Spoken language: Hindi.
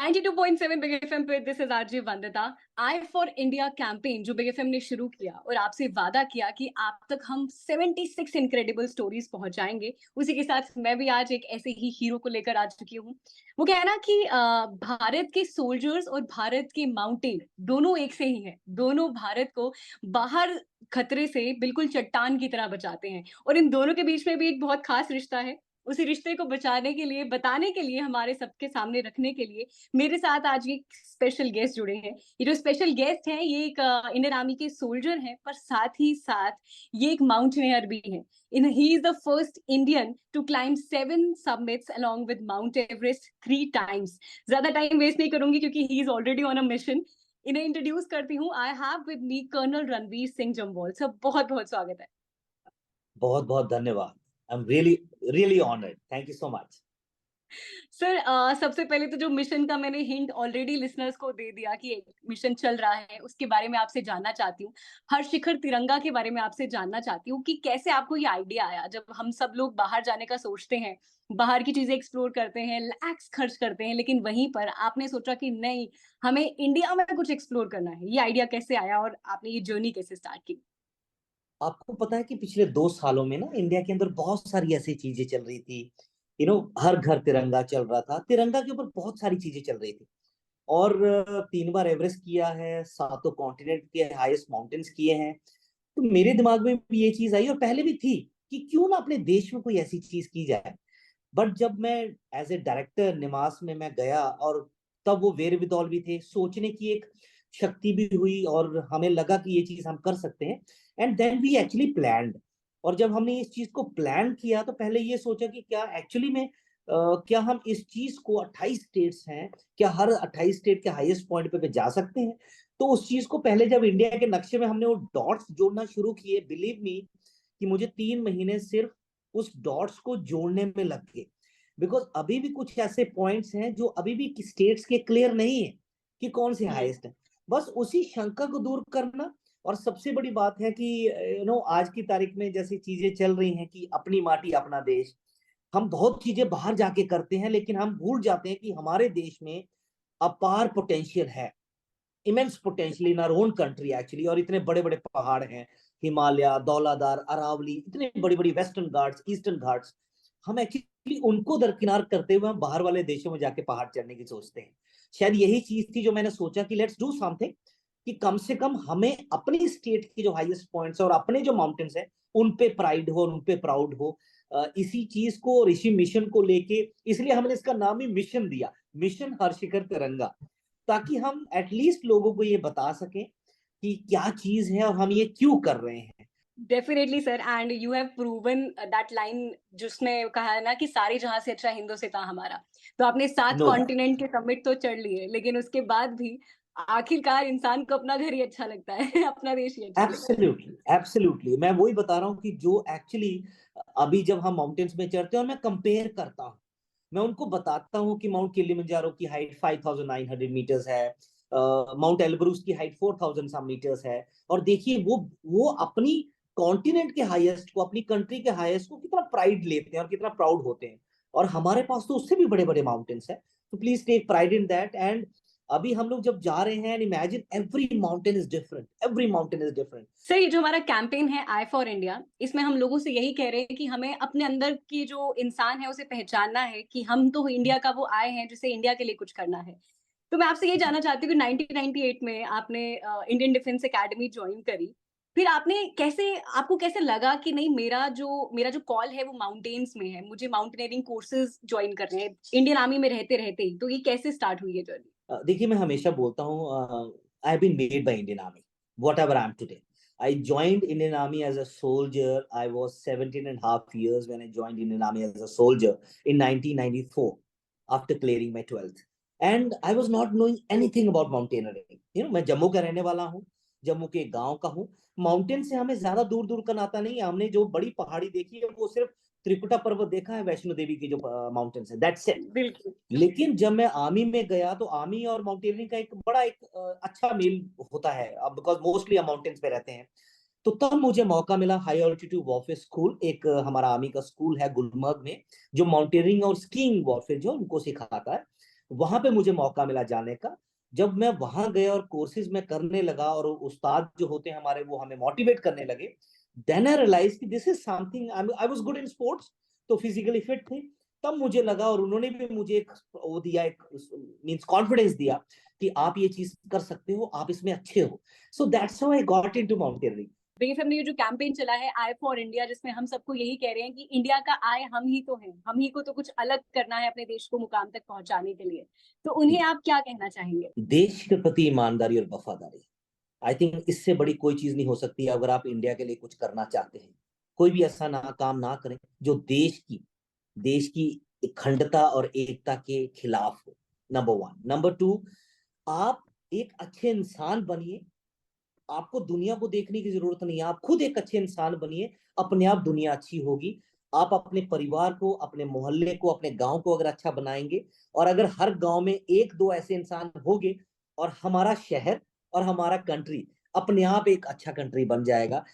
92.7 बिग एफएम पे this is RJ Vandita. I for India campaign जो बिग एफएम ने शुरू किया और आपसे वादा किया कि आप तक हम 76 इनक्रेडिबल स्टोरीज पहुंचाएंगे, उसी के साथ मैं भी आज एक ऐसे ही हीरो को लेकर आ चुकी हूँ। वो कहना कि भारत के सोल्जर्स और भारत के माउंटेन दोनों एक से ही हैं। दोनों भारत को बाहर खतरे से बिल्कुल चट्टान की तरह बचाते हैं और इन दोनों के बीच में भी एक बहुत खास रिश्ता है। उसी रिश्ते को बचाने के लिए, बताने के लिए, हमारे सबके सामने रखने के लिए मेरे साथ आज एक स्पेशल गेस्ट जुड़े हैं। ये जो स्पेशल गेस्ट हैं ये एक इंडियन आर्मी के सोल्जर हैं, पर साथ ही साथ ये एक माउंटेनियर भी हैं। इन he is the first Indian to climb 7 summits along with Mount Everest 3 times. ज्यादा टाइम वेस्ट नहीं करूंगी क्योंकि he is already on a mission. इन्हें इंट्रोड्यूस करती हूँ। I have with me colonel Ranveer Singh Jamwal. Sir बहुत बहुत स्वागत है। बहुत बहुत धन्यवाद। I am really really honoured, thank you so much. Sir सबसे पहले तो जो मिशन का मैंने हिंट ऑलरेडी लिसनर्स को दे दिया कि एक मिशन चल रहा है, उसके बारे में आपसे जानना चाहती हूँ। हर शिखर तिरंगा के बारे में आपसे जानना चाहती हूँ कि कैसे आपको ये आइडिया आया। जब हम सब लोग बाहर जाने का सोचते हैं, बाहर की चीजें एक्सप्लोर करते हैं, लैक्स खर्च करते हैं, लेकिन वहीं पर आपने सोचा कि नहीं, हमें इंडिया में कुछ एक्सप्लोर करना है। ये आइडिया कैसे आया और आपने ये जर्नी कैसे स्टार्ट की? आपको पता है कि पिछले 2 सालों में ना इंडिया के अंदर बहुत सारी ऐसी चीजें चल रही थी। हर घर तिरंगा चल रहा था, तिरंगा के ऊपर बहुत सारी चीजें चल रही थी। और 3 बार एवरेस्ट किया है, 7 कॉन्टिनेंट के हाईएस्ट माउंटेन्स किए हैं। तो मेरे दिमाग में भी ये चीज आई, और पहले भी थी कि क्यों ना अपने देश में कोई ऐसी चीज की जाए। बट जब मैं एज ए डायरेक्टर निमास में मैं गया, और तब वो वेर विदौल भी थे, सोचने की एक शक्ति भी हुई, और हमें लगा कि ये चीज हम कर सकते हैं। And then we actually planned. और जब हमने इस चीज को प्लान किया तो पहले ये सोचा कि क्या एक्चुअली में क्या हम इस चीज को 28 स्टेट्स हैं, क्या हर 28 स्टेट के हाईएस्ट पॉइंट पे जा सकते हैं। तो उस चीज को पहले जब इंडिया के नक्शे में हमने वो डॉट्स जोड़ना शुरू किए, बिलीव मी कि मुझे 3 महीने सिर्फ उस डॉट्स को जोड़ने में लग गए। बिकॉज अभी भी कुछ ऐसे पॉइंट्स हैं जो अभी भी स्टेट्स के क्लियर नहीं है कि कौन से हाईएस्ट है। बस उसी शंका को दूर करना। और सबसे बड़ी बात है कि आज की तारीख में जैसी चीजें चल रही हैं कि अपनी माटी अपना देश, हम बहुत चीजें बाहर जाके करते हैं, लेकिन हम भूल जाते हैं कि हमारे देश में अपार पोटेंशियल है, immense potential in our own country actually. और इतने बड़े बड़े पहाड़ हैं, हिमालय, धौलाधार, अरावली, इतने बड़ी बड़ी वेस्टर्न घाट्स, ईस्टर्न घाट्स। हम एक्चुअली उनको दरकिनार करते हुए हम बाहर वाले देशों में जाके पहाड़ चढ़ने की सोचते हैं। शायद यही चीज थी जो मैंने सोचा कि लेट्स डू समथिंग, कि कम से कम हमें अपनी स्टेट के जो हाईएस्ट पॉइंट्स है और अपने जो माउंटेन्स है उन पे प्राइड हो और उन पे प्राउड हो। इसी चीज को और इसी मिशन को लेके, इसलिए हमने इसका नाम ही मिशन दिया, मिशन हर शिखर तिरंगा। ताकि हम एटलीस्ट लोगों को ये बता सकें कि क्या चीज है और हम ये क्यों कर रहे हैं। Definitely sir, and you have proven that line जिसमें कहा है ना कि सारे जहां से अच्छा हिंदुस्तान हमारा। तो आपने 7 नो डाउट। कॉन्टिनेंट के समिट तो चढ़ लिए, लेकिन उसके बाद भी आखिरकार इंसान को अपना घर ही अच्छा लगता है अपना देश ही अच्छा लगता है। एब्सोल्युटली एब्सोल्युटली, मैं वही बता रहा हूँ कि जो एक्चुअली अभी जब हम माउंटेन्स में चढ़ते हैं और मैं कंपेयर करता हूँ, मैं उनको बताता हूँ कि माउंट किलिमंजारो की हाइट 5,900 मीटर्स है, माउंट एल्ब्रूस की हाइट 4,000 सम मीटर्स है। और देखिए वो अपनी कॉन्टिनेंट के हाईएस्ट को, अपनी कंट्री के हाईएस्ट को कितना प्राइड लेते हैं और कितना प्राउड होते हैं। और हमारे पास तो उससे भी बड़े बड़े माउंटेन्स हैं। तो please take pride in that. And अभी हम लोग जब जा रहे हैं, imagine every mountain is different, every mountain is different. Sir ये जो हमारा कैंपेन है आई फॉर इंडिया, इसमें हम लोगों से यही कह रहे हैं कि हमें अपने अंदर की जो इंसान है उसे पहचानना है कि हम तो इंडिया का वो आए हैं जिसे इंडिया के लिए कुछ करना है। तो मैं आपसे ये जानना चाहती हूँ कि 1998 में आपने इंडियन डिफेंस एकेडमी ज्वाइन करी। फिर आपने कैसे, आपको कैसे लगा कि नहीं, मेरा जो कॉल है वो माउंटेन्स में है, मुझे माउंटेनियरिंग कोर्सेज ज्वाइन करने हैं इंडियन आर्मी में रहते रहते ही। तो ये कैसे स्टार्ट हुई है जर्नी? देखिए, मैं हमेशा बोलता हूँ, I have been made by Indian Army, whatever I am today. I joined Indian Army as a soldier. I was 17 and a half years when I joined Indian Army as a soldier in 1994 after clearing my 12th. And I was not knowing anything about mountaineering. मैं जम्मू का रहने वाला हूँ, जम्मू के गांव का हूँ। माउंटेन से हमें ज्यादा दूर दूर का नाता नहीं है। हमने जो बड़ी पहाड़ी देखी है वो सिर्फ त्रिकुटा पर्वत देखा है, वैष्णो देवी की जो माउंटेन्स है, दैट्स इट। बिल्कुल। लेकिन जब मैं आर्मी में गया तो आर्मी और माउंटेनियरिंग का एक बड़ा एक अच्छा मेल होता है, अब बिकॉज मोस्टली हम माउंटेन्स पे रहते हैं। तो तब मुझे मौका मिला हाई ऑल्टीट्यूड वॉरफेयर स्कूल, एक हमारा आर्मी का स्कूल है गुलमर्ग में, जो माउंटेनियरिंग और स्कीइंग वॉरफेयर जो उनको सिखाता है। वहां पे मुझे मौका मिला जाने का। जब मैं वहां गया और कोर्सेज में करने लगा और उस्ताद जो होते हैं हमारे वो हमें मोटिवेट करने लगे, देन आई रियलाइज कि this is something, I was good in sports, तो फिजिकली फिट थे। तब मुझे लगा और उन्होंने भी मुझे एक वो दिया, एक मींस कॉन्फिडेंस दिया कि आप ये चीज कर सकते हो, आप इसमें अच्छे हो। So that's how I got into mountaineering. Big FM ने ये जो कैंपेन चला है आई फॉर इंडिया, जिसमें हम सबको यही कह रहे हैं कि इंडिया का आई हम ही तो हैं, हम ही को तो कुछ अलग करना है अपने देश को मुकाम तक पहुंचाने के लिए, तो उन्हें आप क्या कहना चाहेंगे? देश के प्रति ईमानदारी और वफादारी, आई थिंक इससे बड़ी कोई चीज नहीं हो सकती। अगर आप इंडिया के लिए कुछ करना चाहते हैं, कोई भी ऐसा ना काम ना करें जो देश की अखंडता और एकता के खिलाफ हो। Number one. नंबर टू, आप एक अच्छे इंसान बनिए। आपको दुनिया को देखने की जरूरत नहीं है, आप खुद एक अच्छे इंसान बनिए, अपने आप दुनिया अच्छी होगी। आप अपने परिवार को, अपने मोहल्ले को, अपने गांव को अगर अच्छा बनाएंगे, और अगर हर गांव में एक दो ऐसे इंसान होंगे, और हमारा शहर और हमारा कंट्री अपने आप एक अच्छा कंट्री बन जाएगा।